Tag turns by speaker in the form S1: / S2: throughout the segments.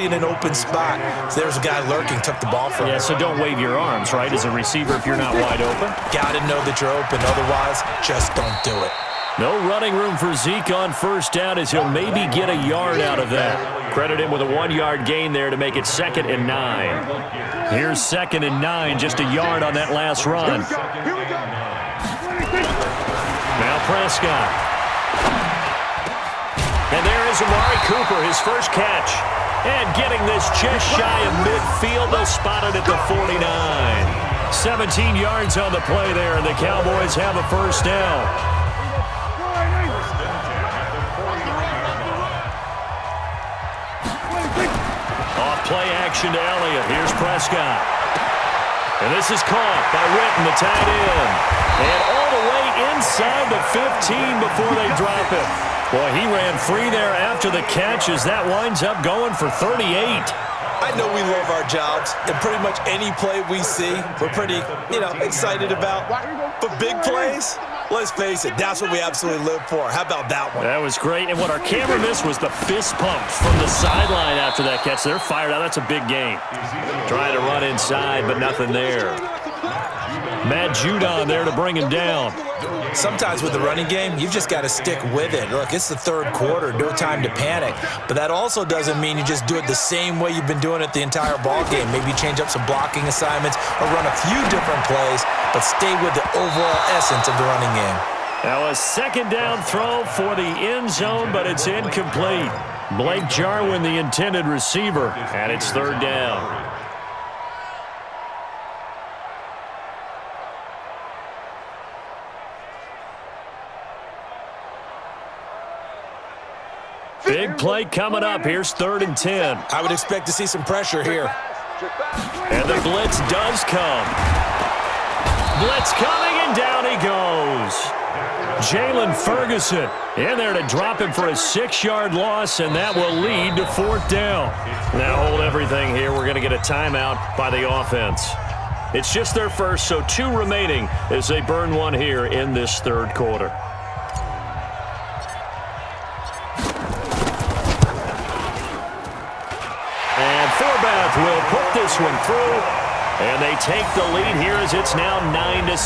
S1: in an open spot. So there's a guy lurking, took the ball from him.
S2: Yeah, so don't wave your arms, right, as a receiver if you're not wide open.
S1: Got to know that you're open. Otherwise, just don't do it.
S2: No running room for Zeke on first down as he'll maybe get a yard out of that. Credit him with a 1-yard gain there to make it 2nd and 9. Here's 2nd and 9, just a yard on that last run. Now Prescott. And there is Amari Cooper, his first catch. And getting this just shy of midfield, they'll spot it at the 49. 17 yards on the play there, and the Cowboys have a first down. Off play action to Elliott. Here's Prescott. And this is caught by Witten, the tight end. And all the way inside the 15 before they drop it. Boy, he ran free there after the catch as that winds up going for 38.
S1: I know we love our jobs, and pretty much any play we see, we're pretty, excited about. But big plays, let's face it, that's what we absolutely live for. How about that one?
S2: That was great, and what our camera missed was the fist pump from the sideline after that catch. They're fired out. That's a big game. Trying to run inside, but nothing there. Matt Judon there to bring him down.
S1: Sometimes with the running game, you've just got to stick with it. Look, it's the third quarter, no time to panic. But that also doesn't mean you just do it the same way you've been doing it the entire ball game. Maybe change up some blocking assignments or run a few different plays, but stay with the overall essence of the running game.
S2: Now a 2nd down throw for the end zone, but it's incomplete. Blake Jarwin, the intended receiver, and it's 3rd down. Big play coming up. Here's 3rd and 10.
S1: I would expect to see some pressure here.
S2: And the blitz does come. Blitz coming, and down he goes. Jalen Ferguson in there to drop him for a 6-yard loss, and that will lead to 4th down. Now hold everything here. We're going to get a timeout by the offense. It's just their first, so 2 remaining as they burn one here in this 3rd quarter. Forbath will put this one through, and they take the lead here as it's now 9-6.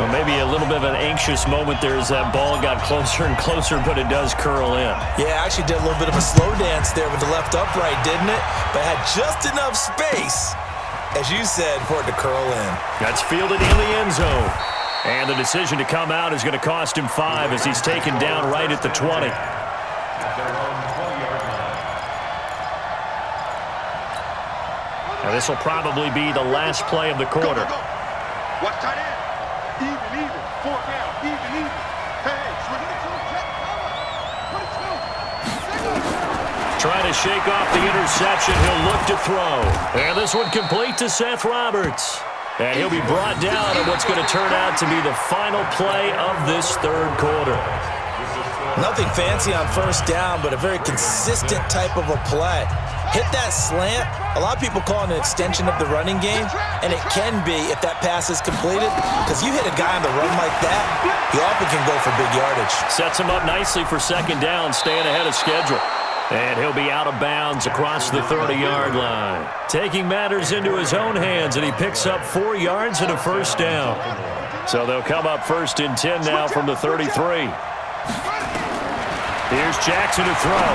S2: Well, maybe a little bit of an anxious moment there as that ball got closer and closer, but it does curl in.
S1: Yeah, actually did a little bit of a slow dance there with the left upright, didn't it? But had just enough space, as you said, for it to curl in.
S2: That's fielded in the end zone. And the decision to come out is going to cost him 5 as he's taken down right at the 20. Now this will probably be the last play of the quarter.
S3: Watch tight end. Even. 4 down. Even. Hey,
S2: trying to shake off the interception. He'll look to throw. And this one complete to Seth Roberts. And he'll be brought down on what's going to turn out to be the final play of this 3rd quarter.
S1: Nothing fancy on first down, but a very consistent type of a play. Hit that slant. A lot of people call it an extension of the running game, and it can be if that pass is completed, because you hit a guy on the run like that, he often can go for big yardage.
S2: Sets him up nicely for 2nd down, staying ahead of schedule. And he'll be out of bounds across the 30-yard line. Taking matters into his own hands, and he picks up 4 yards and a first down. So they'll come up 1st and 10 now from the 33. Here's Jackson to throw.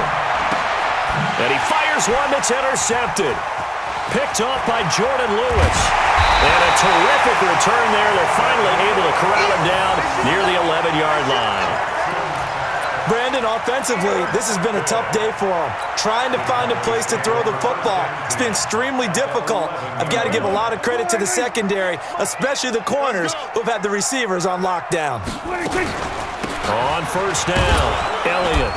S2: And he fires one that's intercepted. Picked off by Jordan Lewis. And a terrific return there. They're finally able to corral him down near the 11-yard line.
S1: Brandon, offensively, this has been a tough day for him. Trying to find a place to throw the football. It's been extremely difficult. I've got to give a lot of credit to the secondary, especially the corners who've had the receivers on lockdown.
S2: On first down, Elliott.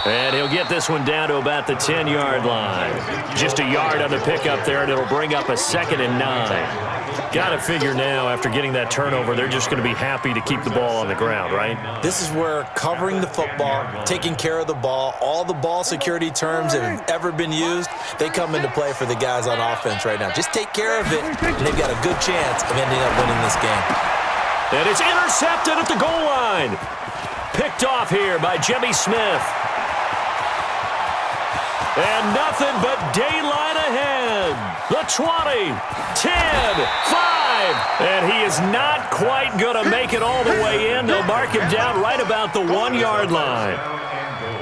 S2: And he'll get this one down to about the 10-yard line. Just a yard on the pickup there, and it'll bring up a 2nd and 9. Got to figure now, after getting that turnover, they're just going to be happy to keep the ball on the ground, right?
S1: This is where covering the football, taking care of the ball, all the ball security terms that have ever been used, they come into play for the guys on offense right now. Just take care of it, and they've got a good chance of ending up winning this game.
S2: And it's intercepted at the goal line. Picked off here by Jimmy Smith. And nothing but daylight ahead. The 20, 10, 5. And he is not quite going to make it all the way in. They'll mark him down right about the 1-yard line.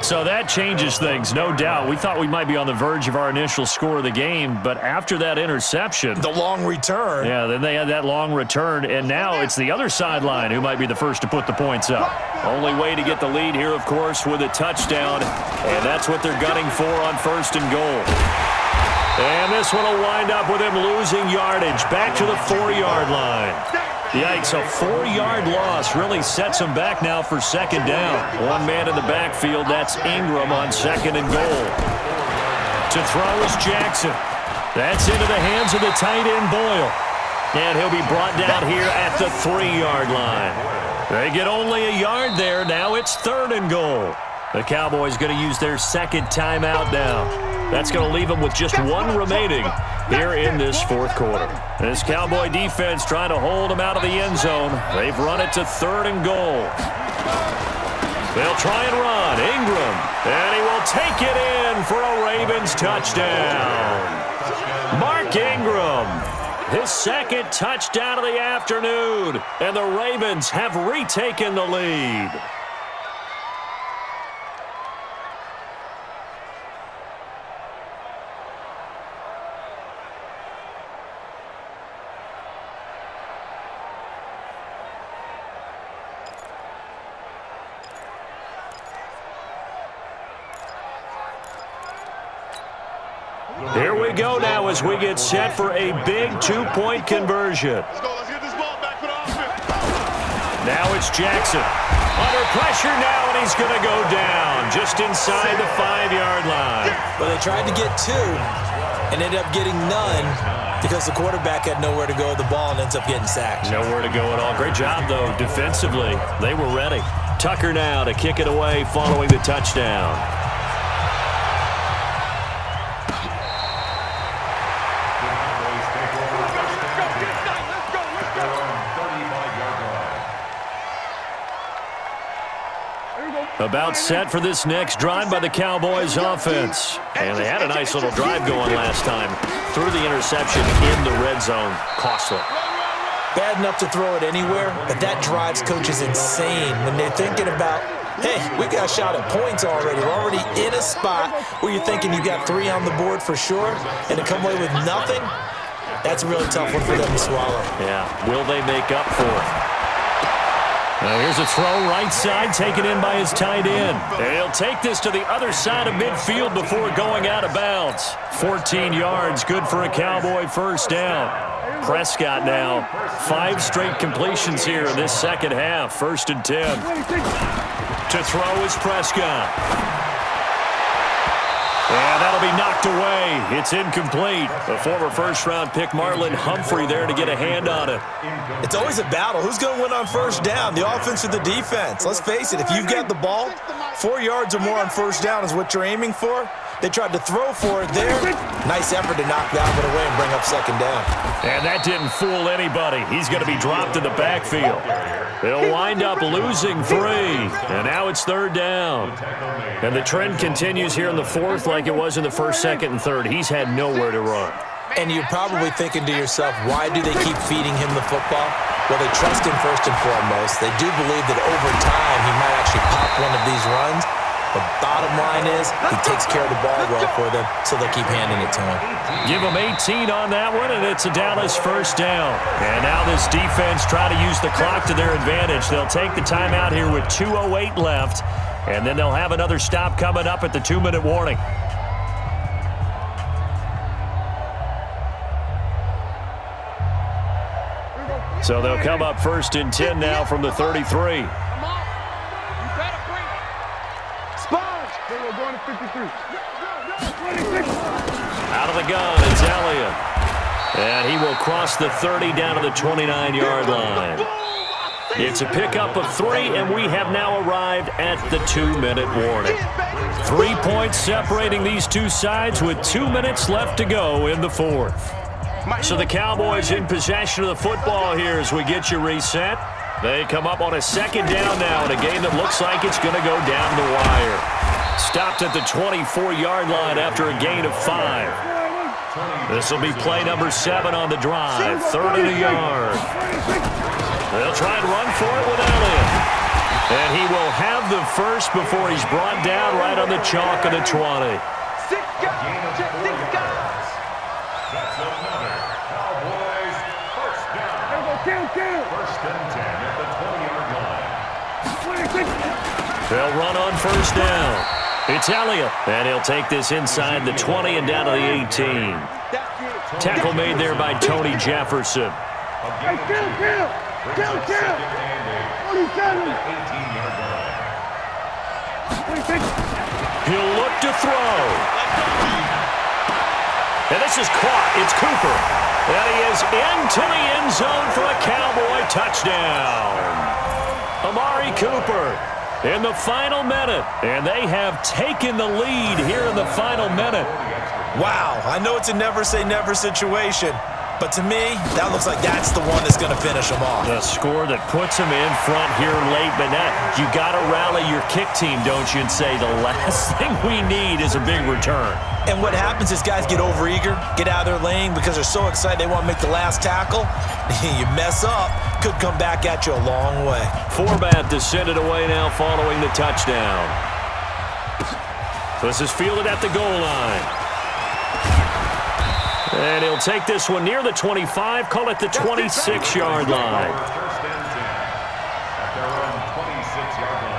S2: So that changes things, no doubt. We thought we might be on the verge of our initial score of the game, but after that interception.
S1: The long return.
S2: Yeah, then they had that long return, and now it's the other sideline who might be the first to put the points up. Only way to get the lead here, of course, with a touchdown, and that's what they're gunning for on 1st and goal. And this one will wind up with him losing yardage back to the 4-yard line. Yikes, a 4-yard loss really sets him back now for 2nd down. One man in the backfield, that's Ingram on 2nd and goal. To throw is Jackson. That's into the hands of the tight end Boyle. And he'll be brought down here at the 3-yard line. They get only a yard there. Now it's 3rd and goal. The Cowboys going to use their 2nd timeout now. That's going to leave them with just 1 remaining here in this 4th quarter. This Cowboy defense trying to hold them out of the end zone. They've run it to 3rd and goal. They'll try and run. Ingram. And he will take it in for a Ravens touchdown. Mark Ingram. His 2nd touchdown of the afternoon. And the Ravens have retaken the lead. Here we go now as we get set for a big 2-point conversion.
S3: Let's go. Let's get this ball back for the offense.
S2: Now it's Jackson. Under pressure now, and he's going to go down just inside the 5-yard line.
S1: But they tried to get 2 and ended up getting none because the quarterback had nowhere to go with the ball and ends up getting sacked.
S2: Nowhere to go at all. Great job, though, defensively. They were ready. Tucker now to kick it away following the touchdown. About set for this next drive by the Cowboys offense. And they had a nice little drive going last time. Threw the interception in the red zone. Costly.
S1: Bad enough to throw it anywhere, but that drives coaches insane when they're thinking about, hey, we got a shot at points already. We're already in a spot where you're thinking you got 3 on the board for sure, and to come away with nothing, that's a really tough one for them to swallow.
S2: Yeah, will they make up for it? Now here's a throw right side taken in by his tight end. And he'll take this to the other side of midfield before going out of bounds. 14 yards, good for a Cowboy 1st down. Prescott now, 5 straight completions here in this 2nd half. 1st and 10. To throw is Prescott. And that'll be knocked away. It's incomplete. The former 1st-round pick Marlon Humphrey there to get a hand on it.
S1: It's always a battle. Who's going to win on 1st down, the offense or the defense? Let's face it, if you've got the ball, 4 yards or more on 1st down is what you're aiming for. They tried to throw for it there. Nice effort to knock that one away and bring up 2nd down.
S2: And that didn't fool anybody. He's going to be dropped in the backfield. They'll wind up losing 3. And now it's 3rd down. And the trend continues here in the 4th like it was in the 1st, 2nd, and 3rd. He's had nowhere to run.
S1: And you're probably thinking to yourself, why do they keep feeding him the football? Well, they trust him first and foremost. They do believe that over time he might actually pop one of these runs. The bottom line is he takes care of the ball well for them, so they'll keep handing it to him.
S2: Give him 18 on that one, and it's a Dallas 1st down. And now this defense try to use the clock to their advantage. They'll take the timeout here with 2:08 left, and then they'll have another stop coming up at the 2-minute warning. So they'll come up 1st and 10 now from the 33. Out of the gun, it's Elliott. And he will cross the 30 down to the 29-yard line. It's a pickup of 3, and we have now arrived at the 2-minute warning. 3 points separating these two sides with 2 minutes left to go in the 4th. So the Cowboys in possession of the football here as we get you reset. They come up on a 2nd down now in a game that looks like it's going to go down the wire. Stopped at the 24-yard line after a gain of 5. This will be play number 7 on the drive. 3rd and a yard. They'll try and run for it with Elliott. And he will have the first before he's brought down right on the chalk of the 20.
S3: 6 guys. Check 6 guys.
S4: That's another Cowboys first down. First and 10 at the 20-yard line.
S2: They'll run on first down. It's Elliott, and he'll take this inside the 20 and down to the 18. Tackle made there by Tony Jefferson.
S3: Hey, kill. 27.
S2: He'll look to throw. And this is caught. It's Cooper. And he is into the end zone for a Cowboy touchdown. Amari Cooper in the final minute. And they have taken the lead here in the final minute.
S1: Wow, I know it's a never-say-never situation, but to me, that looks like that's the one that's going to finish them off.
S2: The score that puts them in front here late, but you got to rally your kick team, don't you, and say the last thing we need is a big return.
S1: And what happens is guys get overeager, get out of their lane because they're so excited they want to make the last tackle. You mess up, could come back at you a long way.
S2: Forbat to send it away now following the touchdown. This is fielded at the goal line. And he'll take this one near the 25, call it the 26-yard line.
S4: First and 10 at their own 26-yard line.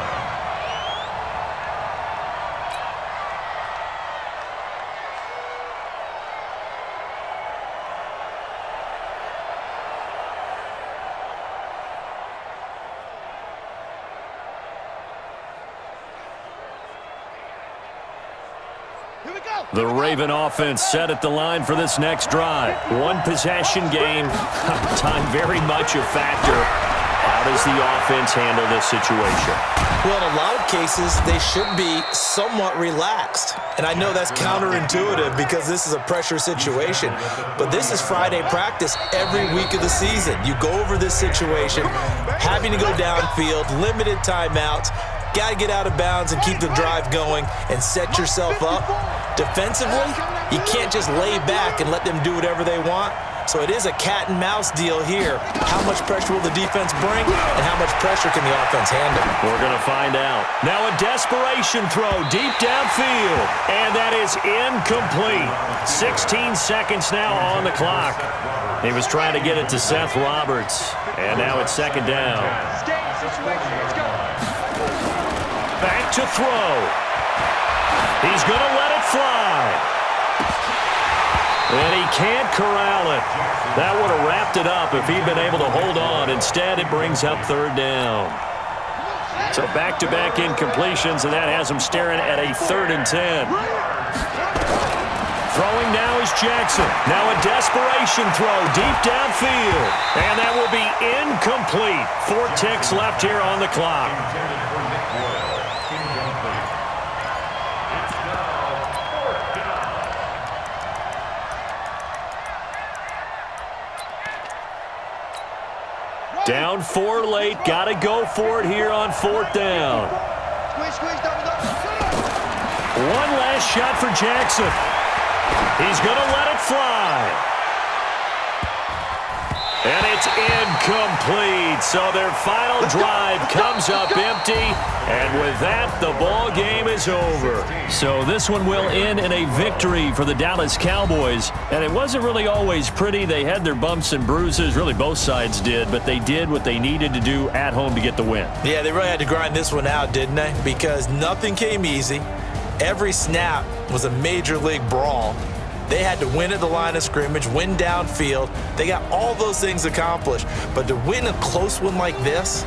S2: The Raven offense set at the line for this next drive. One possession game. Time very much a factor. How does the offense handle this situation?
S1: Well, in a lot of cases, they should be somewhat relaxed. And I know that's counterintuitive because this is a pressure situation. But this is Friday practice every week of the season. You go over this situation, having to go downfield, limited timeouts, got to get out of bounds and keep the drive going and set yourself up. Defensively, you can't just lay back and let them do whatever they want. So it is a cat and mouse deal here. How much pressure will the defense bring and how much pressure can the offense handle?
S2: We're going to find out. Now a desperation throw deep downfield. And that is incomplete. 16 seconds now on the clock. He was trying to get it to Seth Roberts. And now it's second down. Back to throw. He's going to let it fly. And he can't corral it. That would have wrapped it up if he'd been able to hold on. Instead, it brings up third down. So back-to-back incompletions, and that has him staring at a 3rd and 10. Throwing now is Jackson. Now a desperation throw deep downfield. And that will be incomplete. 4 ticks left here on the clock. Down 4 late. Got to go for it here on 4th down. One last shot for Jackson. He's going to let it fly. And it's incomplete. So their final drive comes up empty. And with that, the ball game is over. So this one will end in a victory for the Dallas Cowboys. And it wasn't really always pretty. They had their bumps and bruises. Really, both sides did. But they did what they needed to do at home to get the win.
S1: Yeah, they really had to grind this one out, didn't they? Because nothing came easy. Every snap was a major league brawl. They had to win at the line of scrimmage, win downfield. They got all those things accomplished. But to win a close one like this,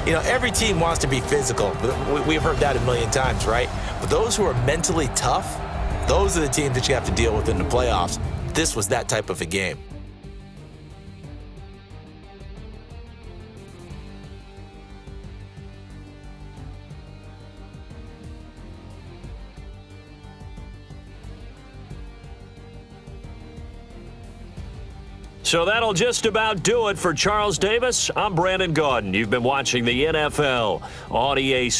S1: you know, every team wants to be physical. We've heard that a million times, right? But those who are mentally tough, those are the teams that you have to deal with in the playoffs. This was that type of a game.
S2: So that'll just about do it for Charles Davis. I'm Brandon Gaudin. You've been watching the NFL on EA Sports.